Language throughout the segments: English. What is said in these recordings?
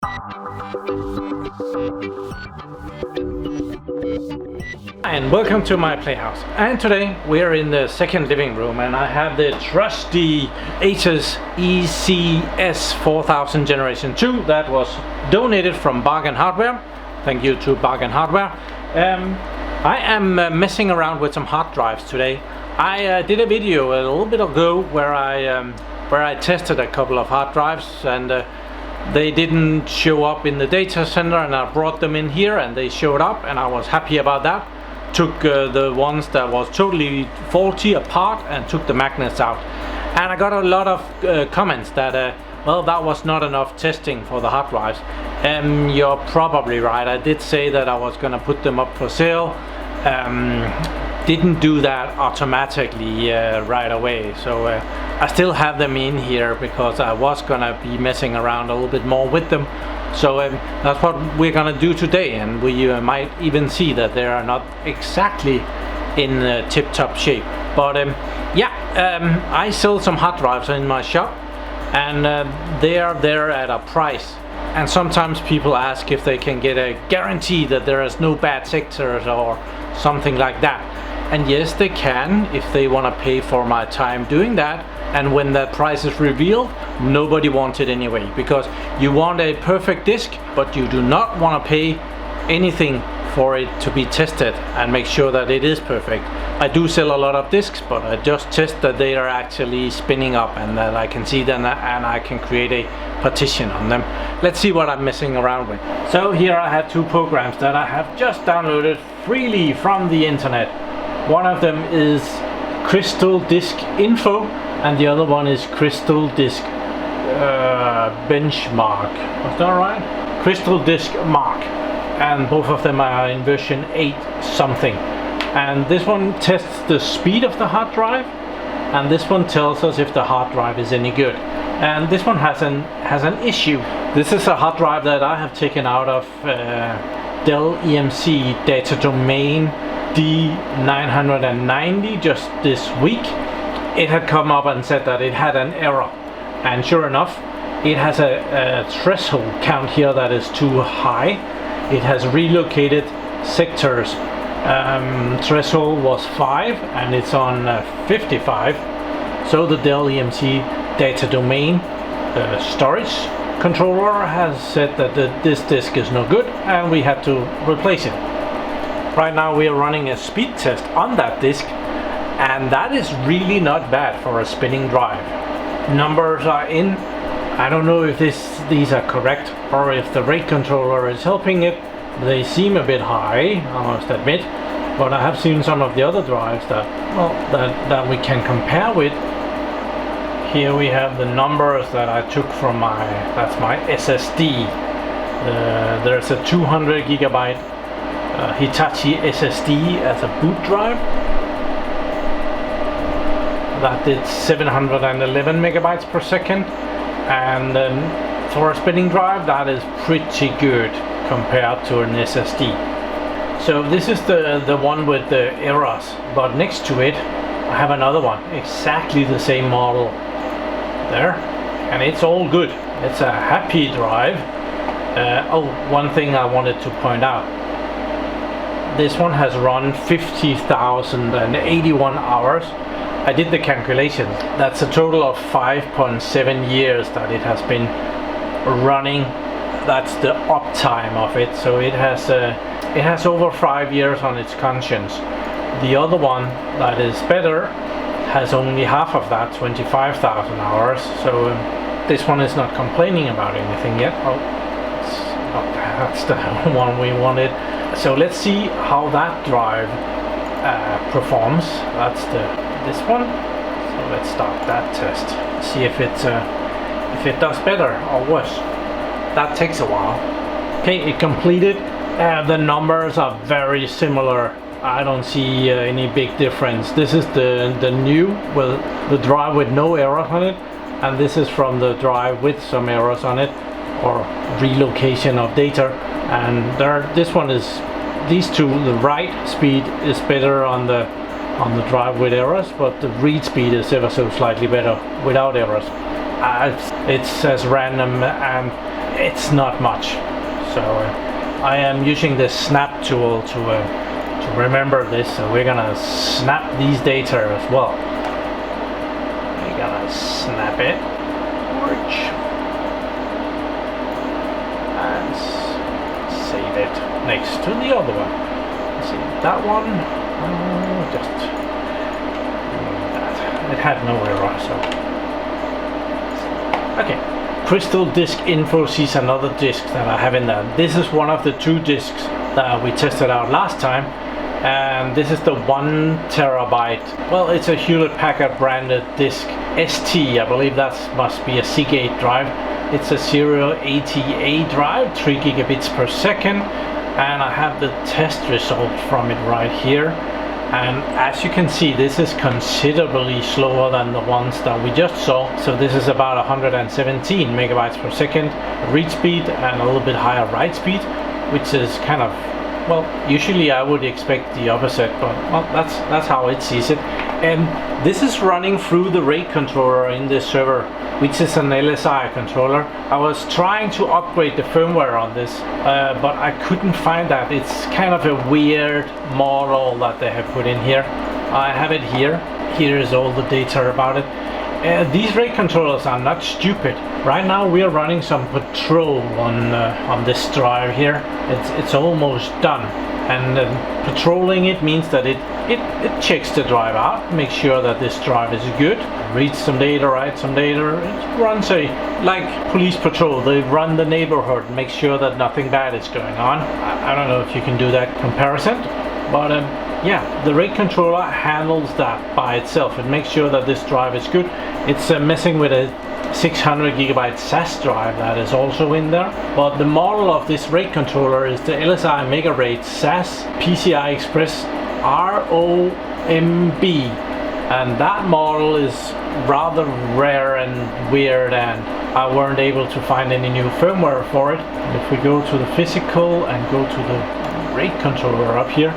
And welcome to my playhouse. And today we're in the second living room, and I have the trusty ASUS ECS 4000 Generation 2 that was donated from Bargain Hardware. Thank you to Bargain Hardware. I am messing around with some hard drives today. I did a video a little bit ago where I tested a couple of hard drives, and they didn't show up in the data center, and I brought them in here and they showed up, and I was happy about that. Took the ones that was totally faulty apart and took the magnets out, and I got a lot of comments that well, that was not enough testing for the hard drives. You're probably right. I did say that I was gonna put them up for sale. Didn't do that automatically right away, so I still have them in here because I was gonna be messing around a little bit more with them. So that's what we're gonna do today, and we might even see that they are not exactly in tip-top shape. But I sell some hard drives in my shop, and they are there at a price. And sometimes people ask if they can get a guarantee that there is no bad sectors or something like that. And yes, they can if they want to pay for my time doing that. And when that price is revealed, nobody wants it anyway, because you want a perfect disk, but you do not want to pay anything for it to be tested and make sure that it is perfect. I do sell a lot of disks, but I just test that they are actually spinning up and that I can see them and I can create a partition on them. Let's see what I'm messing around with. So here I have two programs that I have just downloaded freely from the internet. One of them is Crystal Disk Info, and the other one is Crystal Disk Benchmark. Was that right? Crystal Disk Mark. And both of them are in version 8 something. And this one tests the speed of the hard drive, and this one tells us if the hard drive is any good. And this one has an issue. This is a hard drive that I have taken out of Dell EMC Data Domain D990 just this week. It had come up and said that it had an error, and sure enough, it has a threshold count here that is too high. It has relocated sectors. Threshold was 5 and it's on 55. So the Dell EMC Data Domain storage controller has said that this disk is no good and we have to replace it. Right now we are running a speed test on that disk, and that is really not bad for a spinning drive. Numbers are in. I don't know if these are correct or if the rate controller is helping it. They seem a bit high, I must admit, but I have seen some of the other drives that we can compare with. Here we have the numbers that I took from my SSD. There's a 200 gigabyte Hitachi Ssd as a boot drive. That did 711 megabytes per second, and for a spinning drive that is pretty good compared to an SSD. So this is the one with the errors, but next to it I have another one, exactly the same model there, and it's all good. It's a happy drive. One thing I wanted to point out, this one has run 50,081 hours. I did the calculations. That's a total of 5.7 years that it has been running. That's the uptime of it. So it has over 5 years on its conscience. The other one that is better has only half of that, 25,000 hours. So this one is not complaining about anything yet. Oh, that's the one we wanted. So let's see how that drive performs. That's this one. So let's start that test. See if it does better or worse. That takes a while. Okay, it completed. The numbers are very similar. I don't see any big difference. This is the new, well, the drive with no errors on it, and this is from the drive with some errors on it, or relocation of data. And this one is, these two, the write speed is better on the drive with errors, but the read speed is ever so slightly better without errors. It's as random, and it's not much. So I am using the snap tool to remember this. So we're gonna snap these data as well. We're gonna snap it, and save it next to the other one. Let's see that one. Just that. It had no error, so okay. Crystal Disk Info sees another disk that I have in there. This is one of the 2 disks that we tested out last time, and this is the 1 terabyte. Well, it's a Hewlett-Packard branded disk ST. I believe that must be a Seagate drive. It's a serial ATA drive, 3 gigabits per second, and I have the test result from it right here. And as you can see, this is considerably slower than the ones that we just saw. So this is about 117 megabytes per second read speed and a little bit higher write speed, which is kind of, well, usually I would expect the opposite, but well, that's how it sees it. And this is running through the RAID controller in this server, which is an LSI controller. I was trying to upgrade the firmware on this, but I couldn't find that. It's kind of a weird model that they have put in here. I have it here. Here is all the data about it. These RAID controllers are not stupid. Right now we are running some patrol on this drive here. It's almost done. And patrolling it means that it checks the drive out, makes sure that this drive is good, reads some data, writes some data. It runs like police patrol. They run the neighborhood, make sure that nothing bad is going on. I don't know if you can do that comparison, but yeah, the RAID controller handles that by itself. It makes sure that this drive is good. It's messing with a 600 gigabyte SAS drive that is also in there, but the model of this RAID controller is the LSI Mega RAID SAS PCI Express ROMB, and that model is rather rare and weird, and I weren't able to find any new firmware for it. And if we go to the physical and go to the RAID controller up here,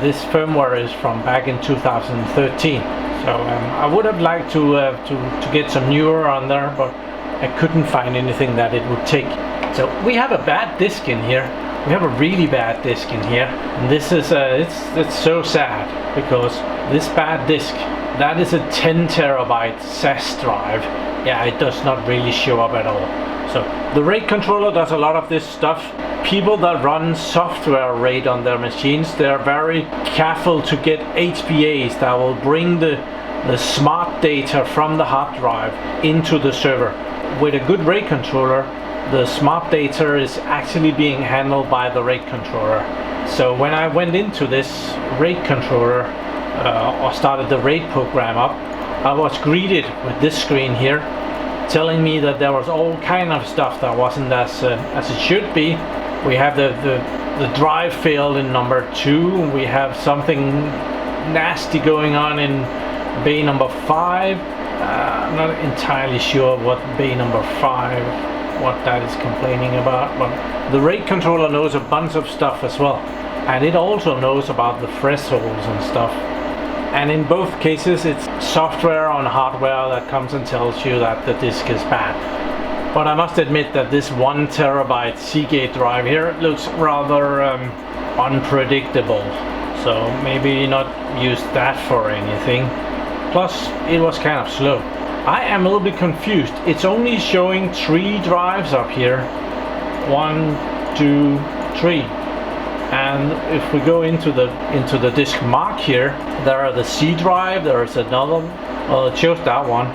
this firmware is from back in 2013. So I would have liked to get some newer on there, but I couldn't find anything that it would take. So we have a bad disk in here. We have a really bad disk in here, and this is it's so sad, because this bad disk, that is a 10 terabyte SAS drive. Yeah, it does not really show up at all. So the RAID controller does a lot of this stuff. People that run software RAID on their machines, they're very careful to get HBAs that will bring the smart data from the hard drive into the server. With a good RAID controller, the smart data is actually being handled by the RAID controller. So when I went into this RAID controller or started the RAID program up, I was greeted with this screen here telling me that there was all kind of stuff that wasn't as it should be. We have the drive failed in number 2. We have something nasty going on in bay number 5. I'm not entirely sure what bay number 5, what that is complaining about, but the RAID controller knows a bunch of stuff as well, and it also knows about the thresholds and stuff. And in both cases, it's software on hardware that comes and tells you that the disk is bad. But I must admit that this 1 terabyte Seagate drive here looks rather unpredictable. So maybe not use that for anything. Plus, it was kind of slow. I am a little bit confused. It's only showing 3 drives up here. 1, 2, 3. And if we go into the disk mark here, there are the C drive, there is another, well, it shows that one,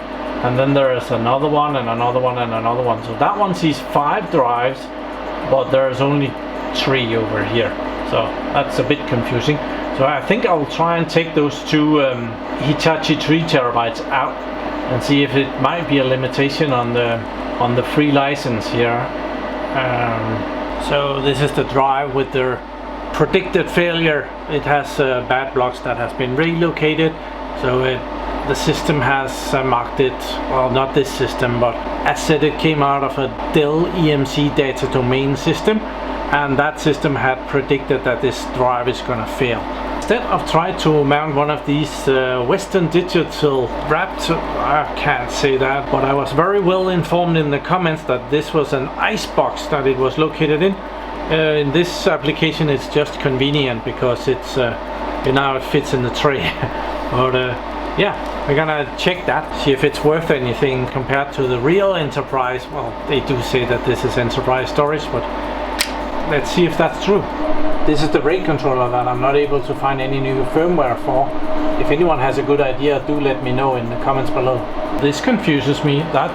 and then there is another one and another one and another one. So that one sees 5 drives, but there's only 3 over here. So that's a bit confusing. So I think I'll try and take those 2 Hitachi 3 terabytes out and see if it might be a limitation on the free license here. So this is the drive with the predicted failure. It has bad blocks that has been relocated, so the system has marked it, well, not this system, but as said, it came out of a Dell EMC data domain system, and that system had predicted that this drive is gonna fail. Instead, I've tried to mount one of these Western Digital wrapped, I can't say that, but I was very well informed in the comments that this was an icebox that it was located in. In this application it's just convenient because it's now it fits in the tray. But yeah, we're gonna check that, see if it's worth anything compared to the real enterprise. Well, they do say that this is enterprise storage, but let's see if that's true. This is the RAID controller that I'm not able to find any new firmware for. If anyone has a good idea, do let me know in the comments below. This confuses me. That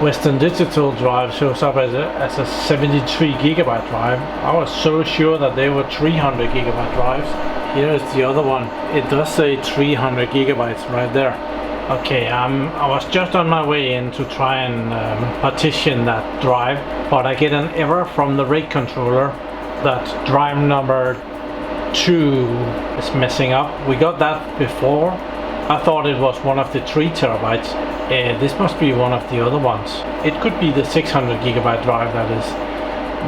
Western Digital drive shows up as a 73 gigabyte drive. I was so sure that they were 300 gigabyte drives. Here is the other one. It does say 300 gigabytes right there. Okay, I was just on my way in to try and partition that drive, but I get an error from the RAID controller that drive number 2 is messing up. We got that before. I thought it was one of the 3 terabytes. This must be one of the other ones. It could be the 600 gigabyte drive that is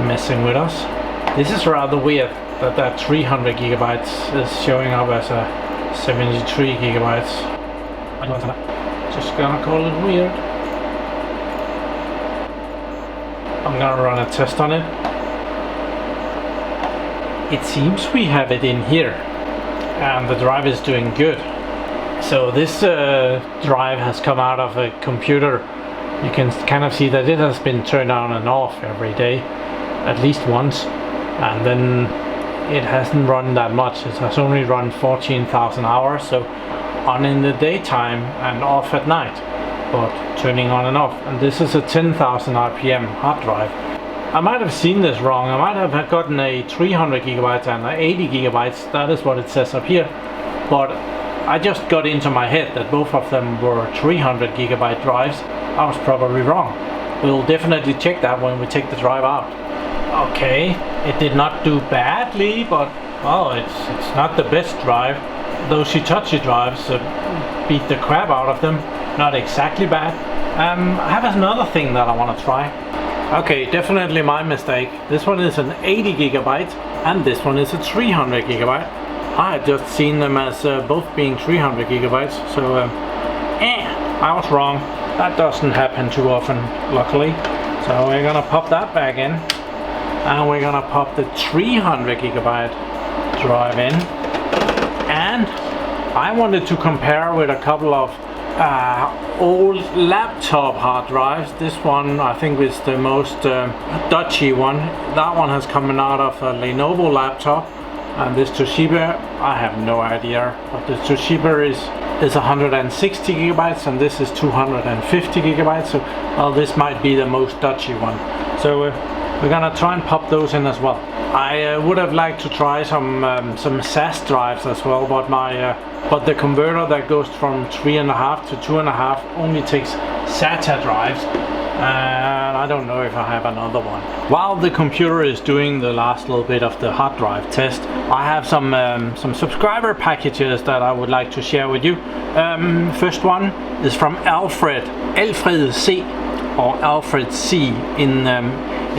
messing with us. This is rather weird that 300 gigabytes is showing up as a 73 gigabytes. Just gonna call it weird. I'm gonna run a test on it. It seems we have it in here and the drive is doing good. So this drive has come out of a computer. You can kind of see that it has been turned on and off every day, at least once, and then it hasn't run that much. It has only run 14,000 hours, so on in the daytime and off at night, but turning on and off. And this is a 10,000 RPM hard drive. I might have seen this wrong. I might have gotten a 300 gigabytes and a 80 gigabytes. That is what it says up here. But I just got into my head that both of them were 300 gigabyte drives. I was probably wrong. We'll definitely check that when we take the drive out. Okay, it did not do badly, but well, it's not the best drive. Those Hitachi drives beat the crap out of them. Not exactly bad. I have another thing that I want to try. Okay, definitely my mistake. This one is an 80 gigabyte and this one is a 300 gigabyte. I had just seen them as both being 300 gigabytes, so I was wrong. That doesn't happen too often, luckily. So we're gonna pop that back in and we're gonna pop the 300 gigabyte drive in. And I wanted to compare with a couple of old laptop hard drives. This one I think is the most dodgy one. That one has come out of a Lenovo laptop, and this Toshiba, I have no idea, but the Toshiba is 160 gigabytes and this is 250 gigabytes, so well, this might be the most dodgy one. So we're gonna try and pop those in as well. I would have liked to try some SAS drives as well, but the converter that goes from 3.5 to 2.5 only takes SATA drives, and I don't know if I have another one. While the computer is doing the last little bit of the hard drive test, I have some subscriber packages that I would like to share with you. First one is from Alfred C, or Alfred C in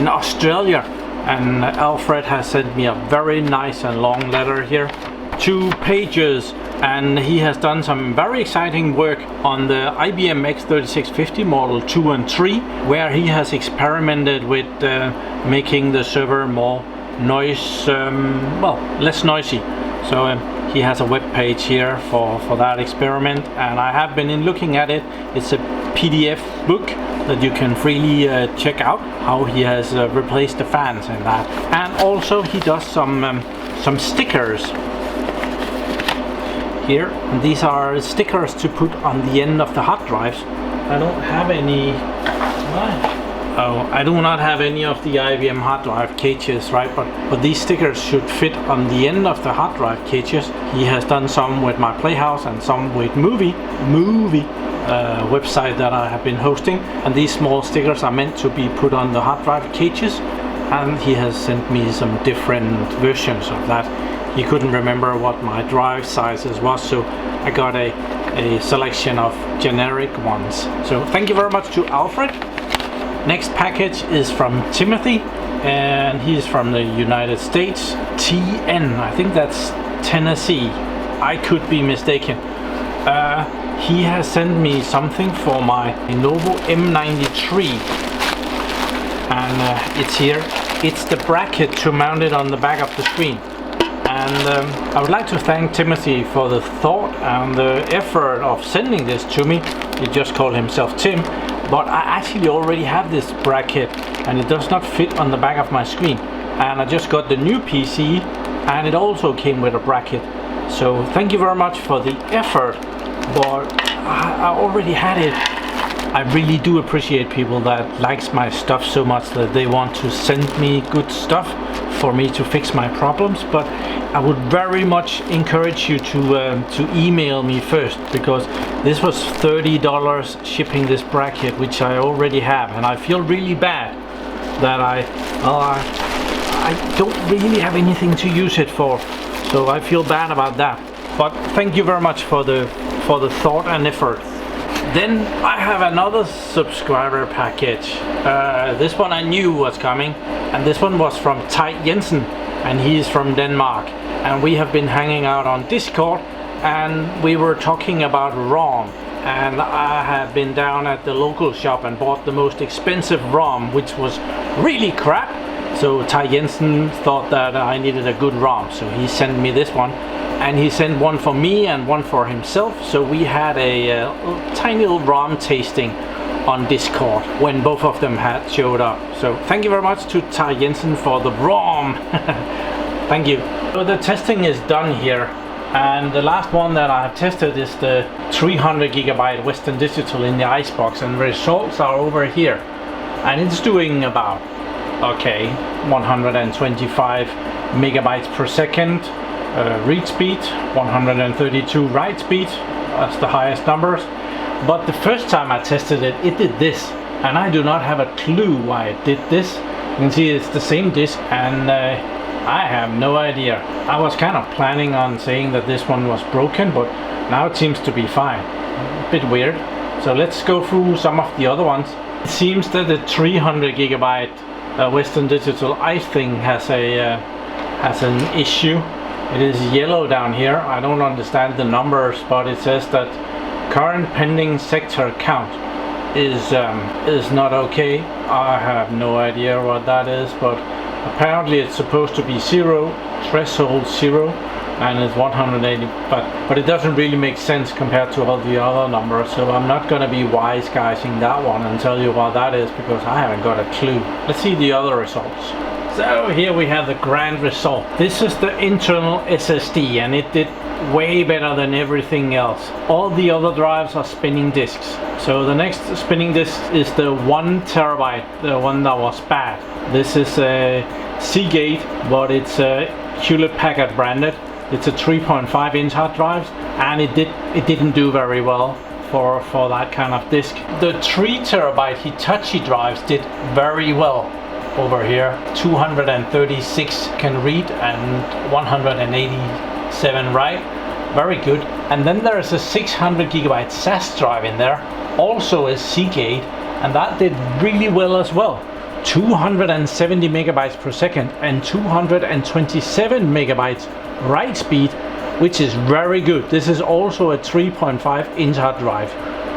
Australia. And Alfred has sent me a very nice and long letter here, 2 pages, and he has done some very exciting work on the IBM X3650 model 2 and 3, where he has experimented with making the server more less noisy. So he has a web page here for that experiment, and I have been looking at it. It's a PDF book that you can freely check out how he has replaced the fans in that. And also he does some stickers here, and these are stickers to put on the end of the hard drives. I don't have any. I do not have any of the IBM hard drive cages, right? But these stickers should fit on the end of the hard drive cages. He has done some with my PlayHouse and some with movie website that I have been hosting. And these small stickers are meant to be put on the hard drive cages. And he has sent me some different versions of that. He couldn't remember what my drive sizes was, so I got a selection of generic ones. So thank you very much to Alfred. Next package is from Timothy, and he's from the United States. TN, I think that's Tennessee. I could be mistaken. He has sent me something for my Lenovo M93, and it's here. It's the bracket to mount it on the back of the screen. And I would like to thank Timothy for the thought and the effort of sending this to me. He just called himself Tim, but I actually already have this bracket and it does not fit on the back of my screen. And I just got the new PC and it also came with a bracket. So thank you very much for the effort, but I already had it. I really do appreciate people that likes my stuff so much that they want to send me good stuff for me to fix my problems, but I would very much encourage you to email me first, because this was $30 shipping this bracket, which I already have, and I feel really bad that I don't really have anything to use it for, so I feel bad about that. But thank you very much for the thought and effort. Then I have another subscriber package. This one I knew was coming, and this one was from Tai Jensen, and he's from Denmark. And we have been hanging out on Discord, and we were talking about ROM. And I had been down at the local shop and bought the most expensive ROM, which was really crap. So Tai Jensen thought that I needed a good ROM, so he sent me this one. And he sent one for me and one for himself, so we had a tiny little ROM tasting on Discord when both of them had showed up. So thank you very much to Tai Jensen for the ROM. Thank you. So the testing is done here, and the last one that I have tested is the 300 Gigabyte Western Digital in the icebox, and the results are over here. And it's doing about, okay, 125 megabytes per second. Read speed, 132 write speed, that's the highest numbers. But the first time I tested it, it did this, and I do not have a clue why it did this. You can see it's the same disk, and I have no idea. I was kind of planning on saying that this one was broken, but now it seems to be fine. A bit weird. So let's go through some of the other ones. It seems that the 300 Gigabyte Western Digital ice thing has an issue. It is yellow down here. I don't understand the numbers, but it says that current pending sector count is not okay. I have no idea what that is, but apparently it's supposed to be 0, threshold 0, and it's 180. But it doesn't really make sense compared to all the other numbers. So I'm not gonna be wise guysing that one and tell you what that is, because I haven't got a clue. Let's see the other results. So here we have the grand result. This is the internal SSD, and it did way better than everything else. All the other drives are spinning disks. So the next spinning disk is the 1 terabyte, the one that was bad. This is a Seagate, but it's Hewlett Packard branded. It's a 3.5 inch hard drive, and it didn't do very well for that kind of disk. The 3 terabyte Hitachi drives did very well. Over here, 236 can read and 187 write. Very good. And then there is a 600 gigabyte SAS drive in there, also a Seagate, and that did really well as well. 270 megabytes per second and 227 megabytes write speed, which is very good. This is also a 3.5 inch hard drive.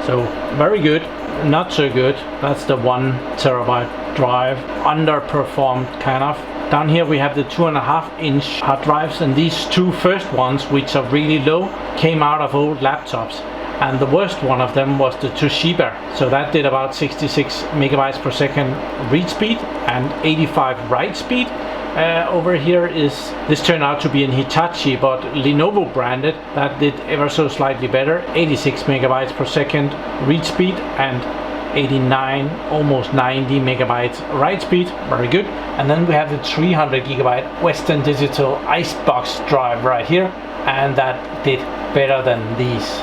So very good. Not so good, that's the 1 terabyte drive, underperformed kind of. Down here we have the 2.5 inch hard drives, and these two first ones, which are really low, came out of old laptops, and the worst one of them was the Toshiba. So that did about 66 megabytes per second read speed and 85 write speed. Over here this turned out to be an Hitachi, but Lenovo branded, that did ever so slightly better, 86 megabytes per second read speed and 89, almost 90 megabytes write speed. Very good. And then we have the 300 gigabyte Western Digital Icebox drive right here, and that did better than these,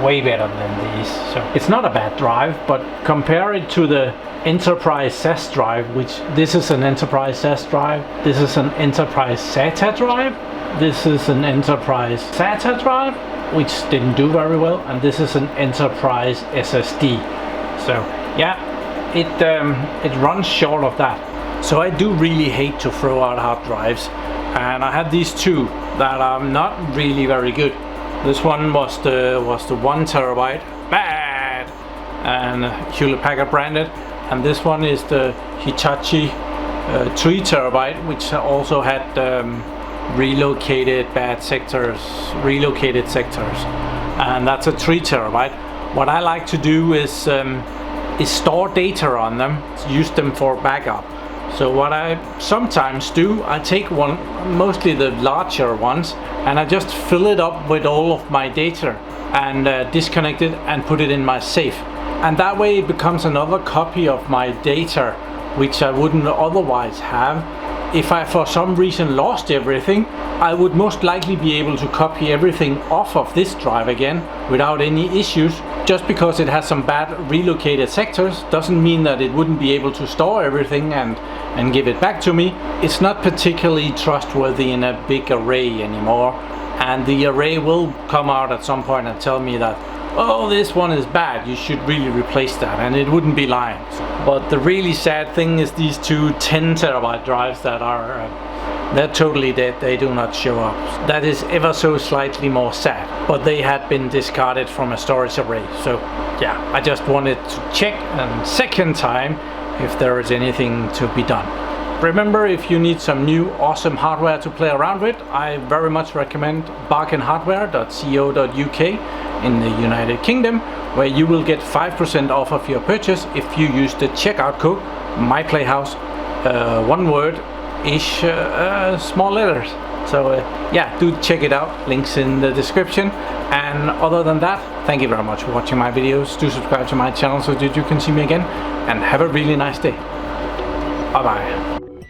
way better than these. So it's not a bad drive, but compare it to the Enterprise SAS drive, which this is an Enterprise SAS drive, this is an Enterprise SATA drive, this is an Enterprise SATA drive, which didn't do very well, and this is an Enterprise SSD. So yeah, it runs short of that. So I do really hate to throw out hard drives, and I had these two that are not really very good. This one was the 1 terabyte, bad, and Hewlett Packard branded, and this one is the Hitachi 3 terabyte, which also had relocated sectors, and that's a 3 terabyte. What I like to do is store data on them, use them for backup. So what I sometimes do, I take one, mostly the larger ones, and I just fill it up with all of my data and disconnect it and put it in my safe. And that way it becomes another copy of my data, which I wouldn't otherwise have. If I for some reason lost everything, I would most likely be able to copy everything off of this drive again without any issues. Just because it has some bad relocated sectors doesn't mean that it wouldn't be able to store everything and give it back to me. It's not particularly trustworthy in a big array anymore, and the array will come out at some point and tell me that, oh, this one is bad, you should really replace that, and it wouldn't be lying. But the really sad thing is these two 10 terabyte drives that are they're totally dead, they do not show up. That is ever so slightly more sad, but they had been discarded from a storage array. So yeah, I just wanted to check a second time if there is anything to be done. Remember, if you need some new awesome hardware to play around with, I very much recommend bargainhardware.co.uk in the United Kingdom, where you will get 5% off of your purchase if you use the checkout code MyPlayHouse, one word, ish, small letters. So yeah, do check it out, links in the description. And other than that, thank you very much for watching my videos. Do subscribe to my channel so that you can see me again, and have a really nice day. Bye bye.